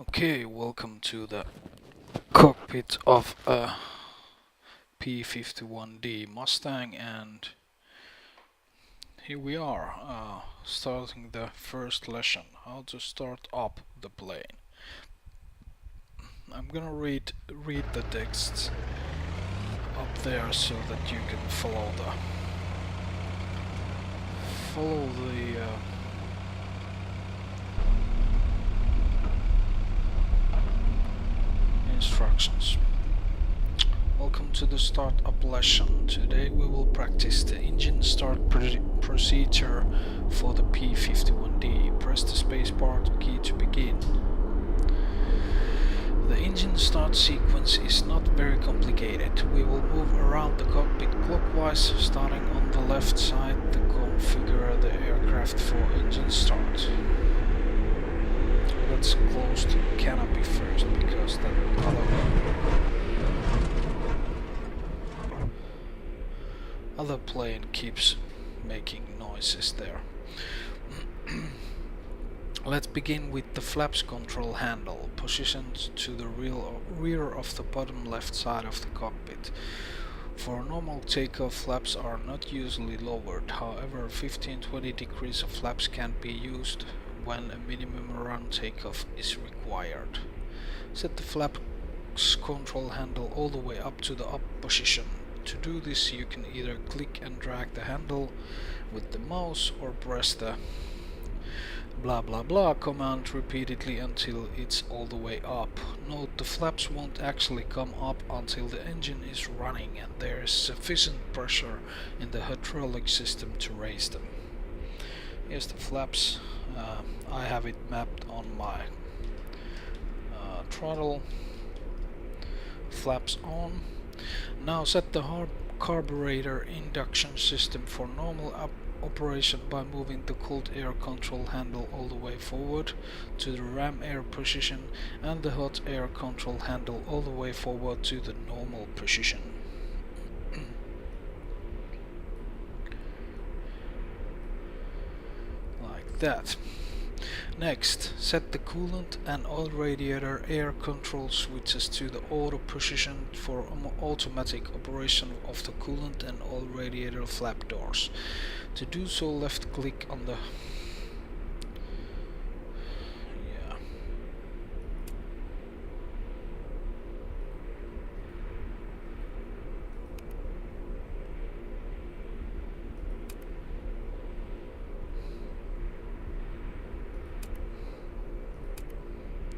Okay, welcome to the cockpit of a P51D Mustang, and here we are starting the first lesson, how to start up the plane. I'm gonna read the texts up there so that you can follow the instructions. Welcome to the startup lesson. Today we will practice the engine start procedure for the P51D. Press the spacebar key to begin. The engine start sequence is not very complicated. We will move around the cockpit clockwise, starting on the left side to configure the aircraft for engine start. Let's close the canopy first, because that other plane keeps making noises there. Let's begin with the flaps control handle, positioned to the rear of the bottom left side of the cockpit. For normal takeoff, flaps are not usually lowered. However, 15-20 degrees of flaps can be used when a minimum run takeoff is required. Set the flaps control handle all the way up to the up position. To do this, you can either click and drag the handle with the mouse or press the blah blah blah command repeatedly until it's all the way up. Note the flaps won't actually come up until the engine is running and there is sufficient pressure in the hydraulic system to raise them. Here's the flaps. I have it mapped on my throttle. Flaps on. Now set the carburetor induction system for normal operation by moving the cold air control handle all the way forward to the ram air position and the hot air control handle all the way forward to the normal position. Like that. Next, set the coolant and oil radiator air control switches to the auto position for automatic operation of the coolant and oil radiator flap doors. To do so, left click on the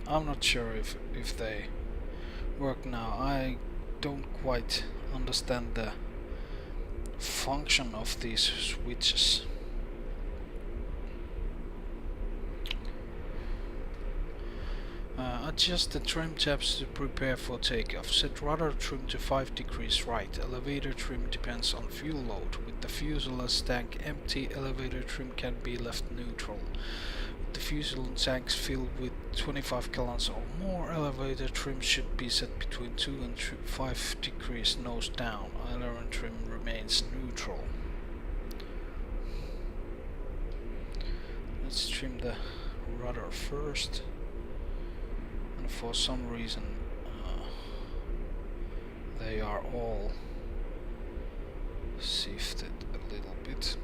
I'm not sure if they work now. I don't quite understand the function of these switches. Adjust the trim tabs to prepare for takeoff. Set rudder trim to 5 degrees right. Elevator trim depends on fuel load. With the fuselage tank empty, elevator trim can be left neutral. The fuselage tanks filled with 25 gallons or more, elevator trim should be set between 2 and 5 degrees nose down. Aileron trim remains neutral. Let's trim the rudder first. And for some reason they are all shifted a little bit.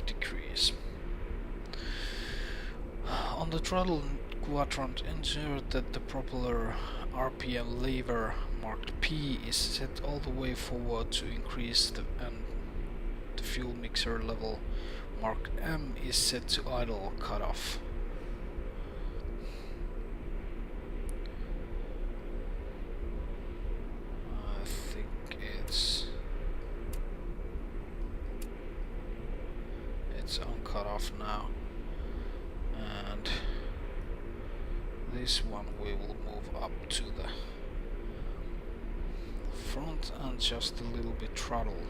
Degrees. On the throttle quadrant, ensure that the propeller RPM lever marked P is set all the way forward to increase the fuel mixer level marked M is set to idle cutoff. I think it's on cutoff now, and this one we will move up to the front and just a little bit throttle.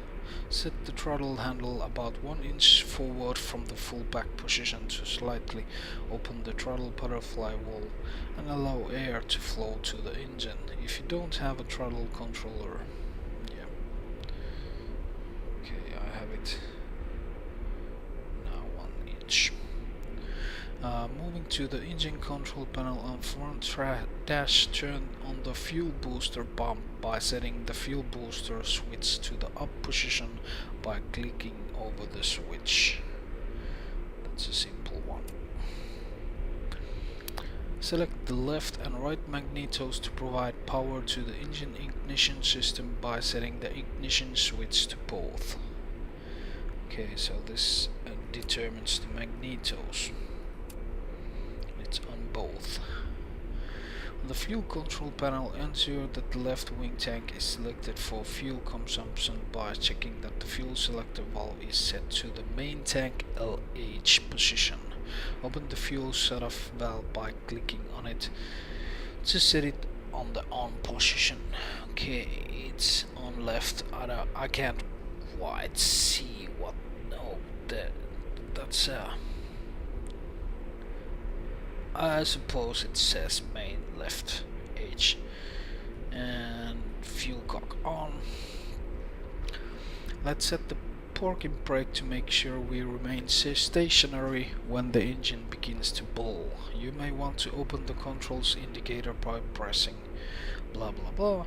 Set the throttle handle about 1 inch forward from the full back position to slightly open the throttle butterfly valve and allow air to flow to the engine. If you don't have a throttle controller, yeah. Okay, I have it now 1 inch. Moving to the engine control panel on front dash, turn on the fuel booster pump by setting the fuel booster switch to the up position by clicking over the switch. That's a simple one. Select the left and right magnetos to provide power to the engine ignition system by setting the ignition switch to both. Okay, so this determines the magnetos. It's on both. On the fuel control panel, ensure that the left wing tank is selected for fuel consumption by checking that the fuel selector valve is set to the main tank LH position. Open the fuel shutoff valve by clicking on it to set it on the on position. Okay, it's on left. I can't quite see what. No, that's I suppose it says main left H and fuel cock on. Let's set the parking brake to make sure we remain stationary when the engine begins to boil. You may want to open the controls indicator by pressing blah blah blah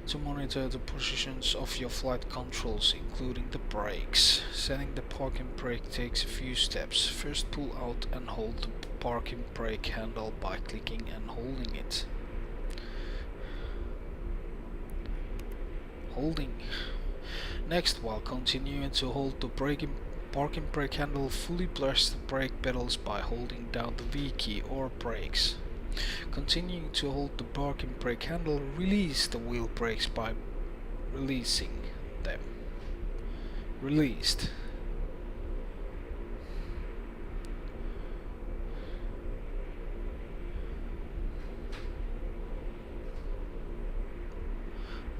to monitor the positions of your flight controls, including the brakes. Setting the parking brake takes a few steps. First, pull out and hold the parking brake handle by clicking and holding it. Next, while continuing to hold the parking brake handle, fully press the brake pedals by holding down the V key or brakes. Continuing to hold the parking brake handle, release the wheel brakes by releasing them. Released.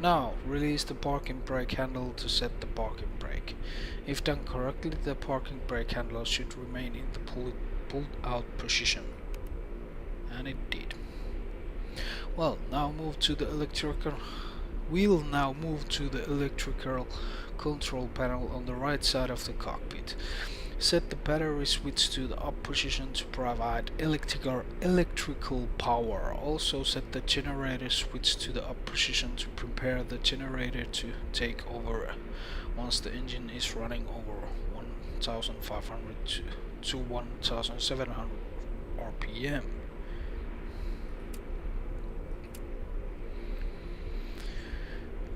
Now, release the parking brake handle to set the parking brake. If done correctly, the parking brake handle should remain in the pulled out position. And it did. We'll now move to the electrical control panel on the right side of the cockpit. Set the battery switch to the up position to provide electrical power. Also set the generator switch to the up position to prepare the generator to take over once the engine is running over 1500 to 1700 RPM.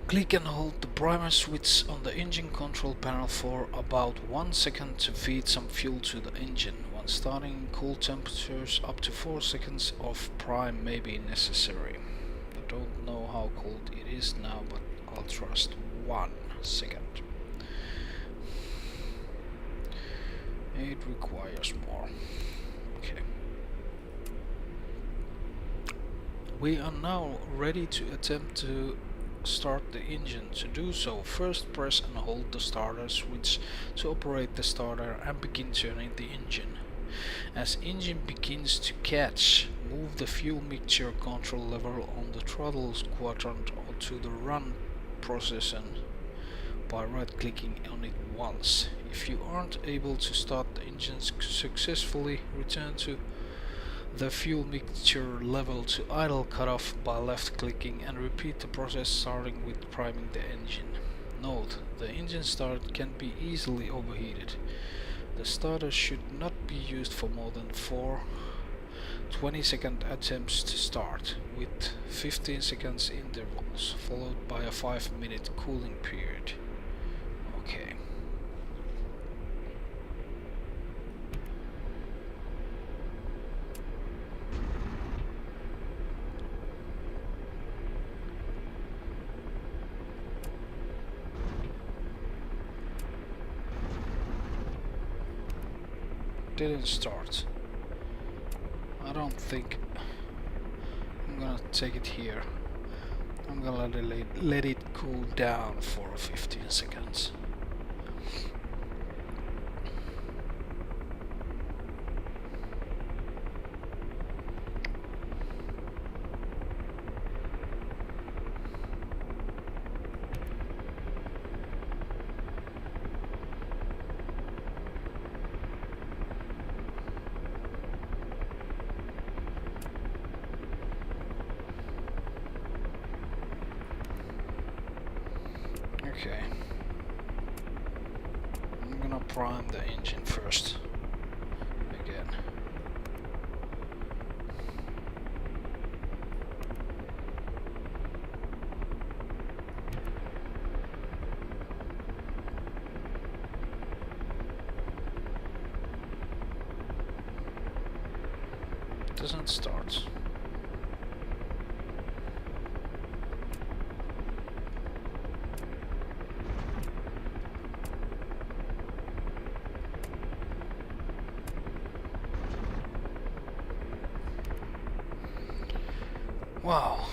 Click and hold the primer switch on the engine control panel for about 1 second to feed some fuel to the engine. When starting, cool temperatures up to 4 seconds of prime may be necessary. I don't know how cold it is now, but I'll trust 1 second. It requires more. Okay. We are now ready to attempt to start the engine. To do so, first press and hold the starter switch to operate the starter and begin turning the engine. As engine begins to catch, move the fuel mixture control lever on the throttle quadrant to the run position by right clicking on it once. If you aren't able to start the engine successfully, return to the fuel mixture level to idle cutoff by left clicking and repeat the process starting with priming the engine. Note, the engine start can be easily overheated. The starter should not be used for more than 4 20-second attempts to start, with 15 seconds intervals, followed by a 5-minute cooling period. Okay. Didn't start. I don't think I'm gonna take it here. I'm gonna let it cool down for 15 seconds. Okay. I'm gonna prime the engine first. Again. Doesn't start. Wow,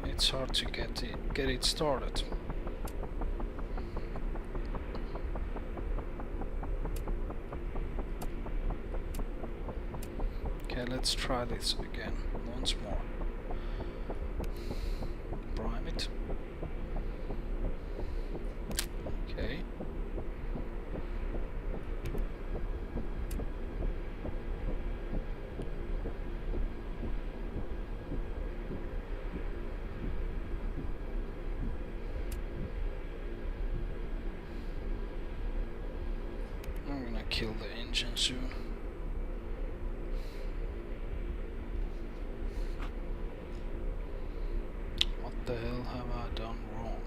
it's hard to get it started. Okay, let's try this again once more. Prime it. Okay. I'm gonna kill the engine soon. What the hell have I done wrong?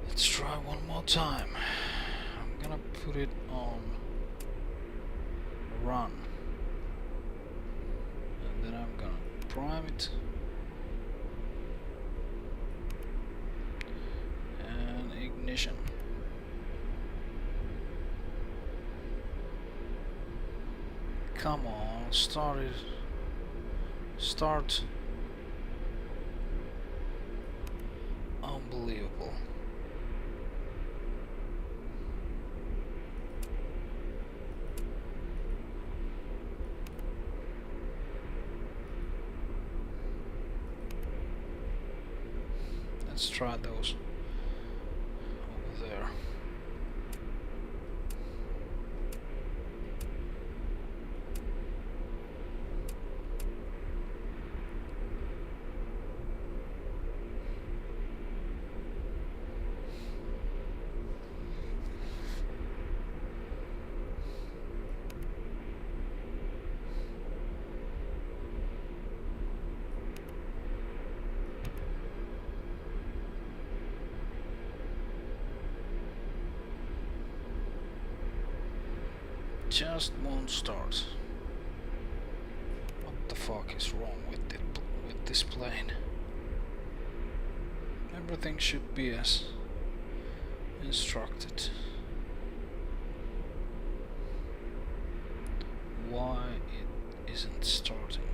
Let's try one more time. I'm gonna put it on run. And then I'm gonna prime it. And ignition. Come on, start it. Start. Unbelievable. Let's try those over there. Just won't start. What the fuck is wrong with this plane? Everything should be as instructed. Why it isn't starting?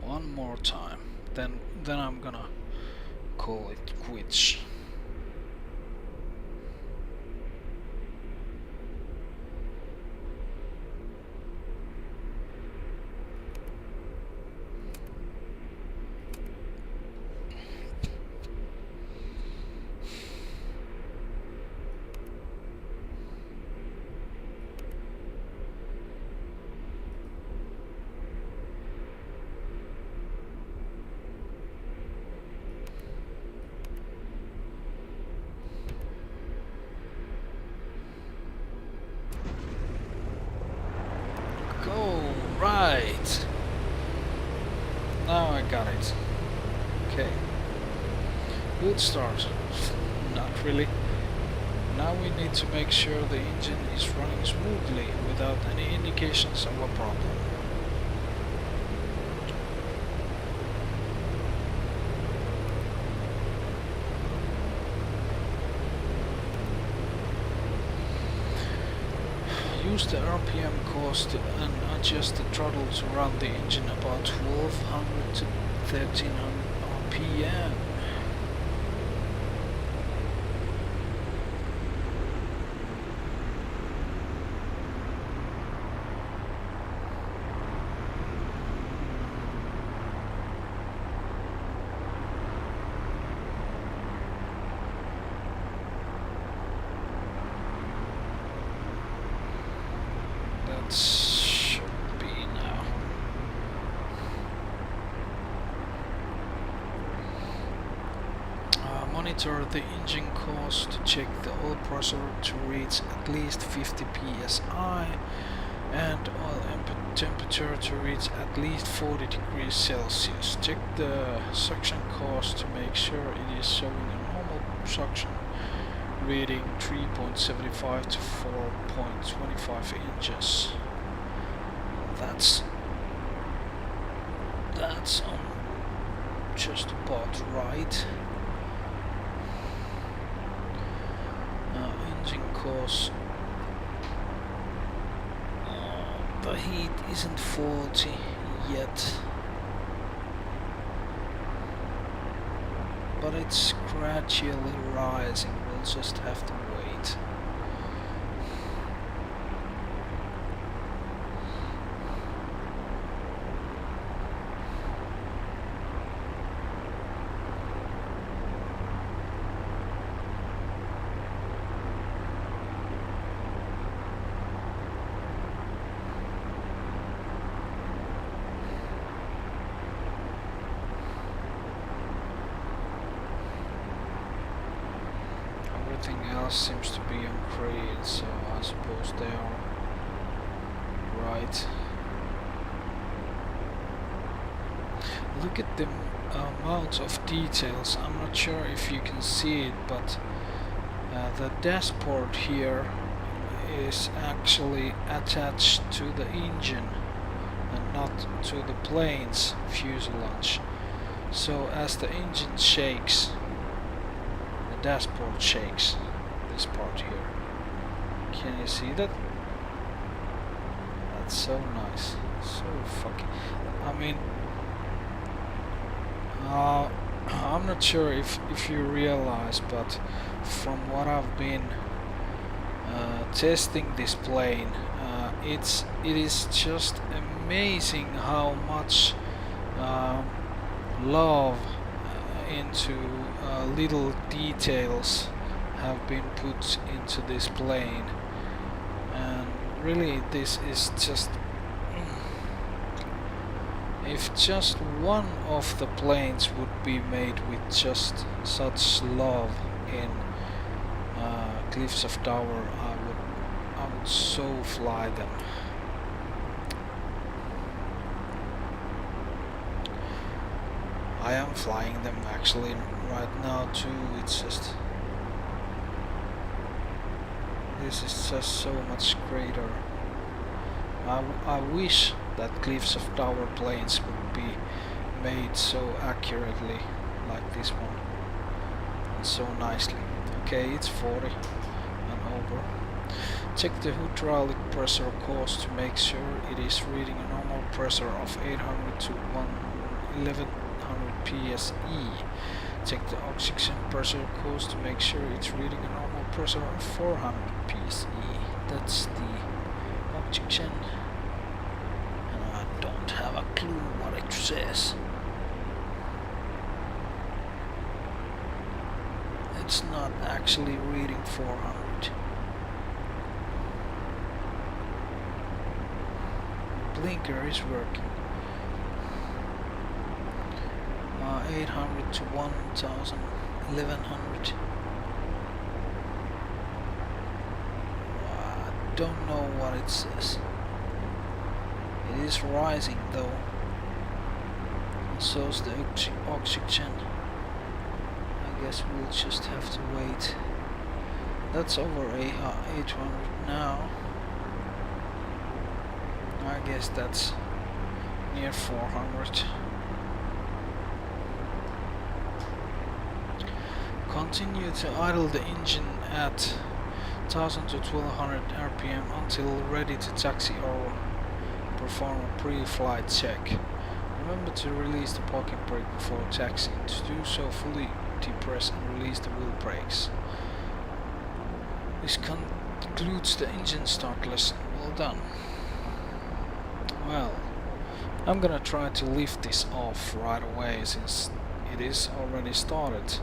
One more time, then I'm gonna call it quits. Good start. Not really. Now we need to make sure the engine is running smoothly without any indications of a problem. Use the RPM course and adjust the throttle to run the engine about 1200 to 1300 RPM. Should be now. Monitor the engine course to check the oil pressure to reach at least 50 psi and oil temperature to reach at least 40 degrees Celsius. Check the suction course to make sure it is showing a normal suction reading 3.75 to 4.25 inches. That's on just about right. Engine course. The heat isn't faulty yet, but it's gradually rising. We'll just have to wait. Everything else seems to be on grade, so I suppose they are right. Look at the amount of details. I'm not sure if you can see it, but the dashboard here is actually attached to the engine and not to the plane's fuselage. So as the engine shakes, the dashboard shakes, this part here. Can you see that? That's so nice. So fucking... I mean... I'm not sure if you realize, but from what I've been testing this plane, it is just amazing how much love into little details have been put into this plane, and really this is just... If just one of the planes would be made with just such love in Cliffs of Dover, I would so fly them. I am flying them actually right now too. It's just... this is just so much greater. I wish that Cliffs of Dover planes would be made so accurately like this one, and so nicely. Okay, it's 40 and over. Check the hydraulic pressure course to make sure it is reading a normal pressure of 800 to 1100 psi. Check the oxygen pressure course to make sure it's reading a normal pressure of 400 psi. That's the oxygen. Don't have a clue what it says. It's not actually reading 400. Blinker is working. 800 to 1000, 1100. I don't know what it says. It is rising though, and so is the oxygen. guess we'll just have to wait. That's over 800 now. I guess that's near 400. Continue to idle the engine at 1000 to 1200 RPM until ready to taxi or perform a pre-flight check. Remember to release the parking brake before taxiing. To do so, fully depress and release the wheel brakes. This concludes the engine start lesson. Well done. Well, I'm gonna try to lift this off right away since it is already started.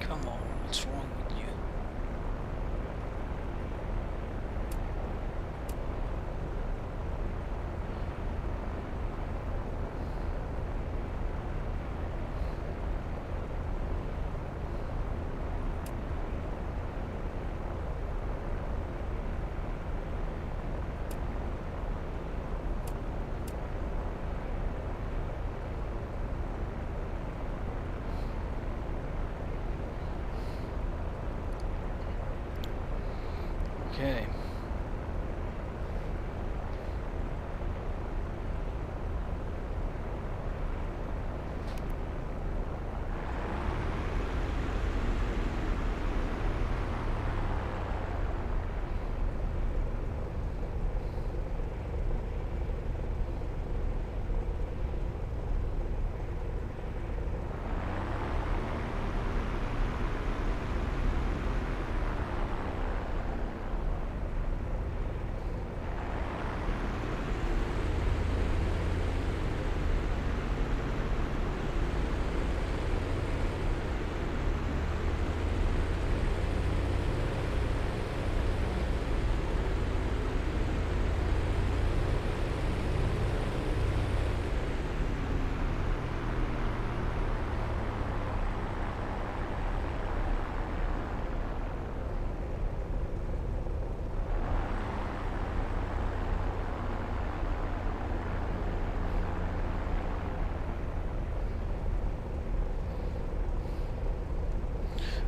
Come on, what's wrong with you? Okay.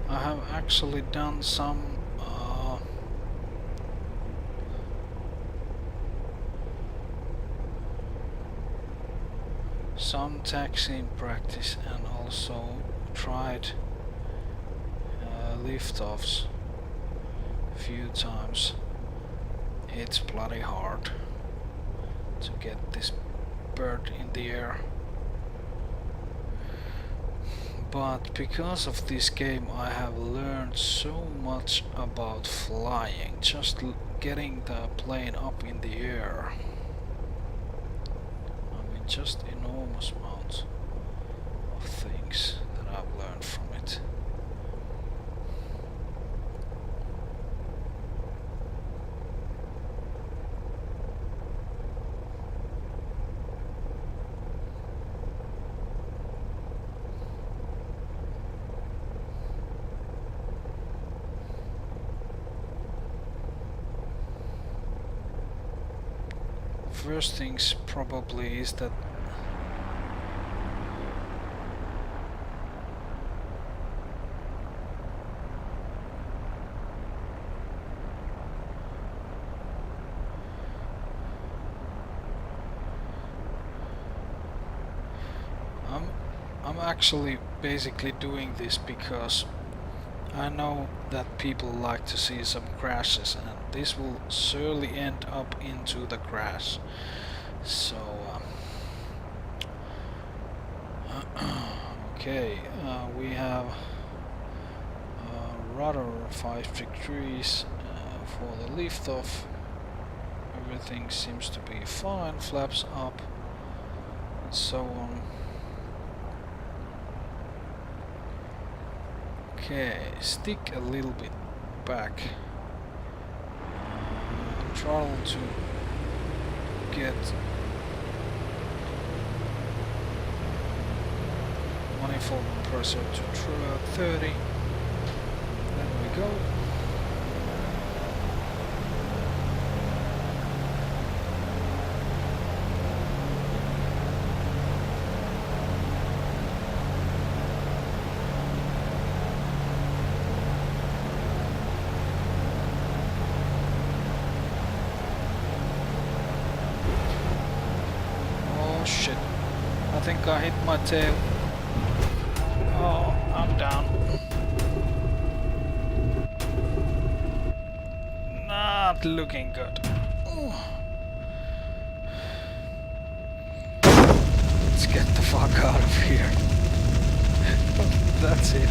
I have actually done some taxiing practice and also tried liftoffs a few times. It's bloody hard to get this bird in the air. But because of this game I have learned so much about flying, just getting the plane up in the air. I mean, just enormous amounts of things that I've learned from it. First things probably is that I'm actually basically doing this because I know that people like to see some crashes, and this will surely end up into the crash. So okay, we have rudder 5 degrees for the lift off. Everything seems to be fine, flaps up and so on. Okay, stick a little bit back, throttle to get manifold compressor to 30. There we go. Oh shit, I think I hit my tail. Oh, I'm down. Not looking good. Let's get the fuck out of here. That's it.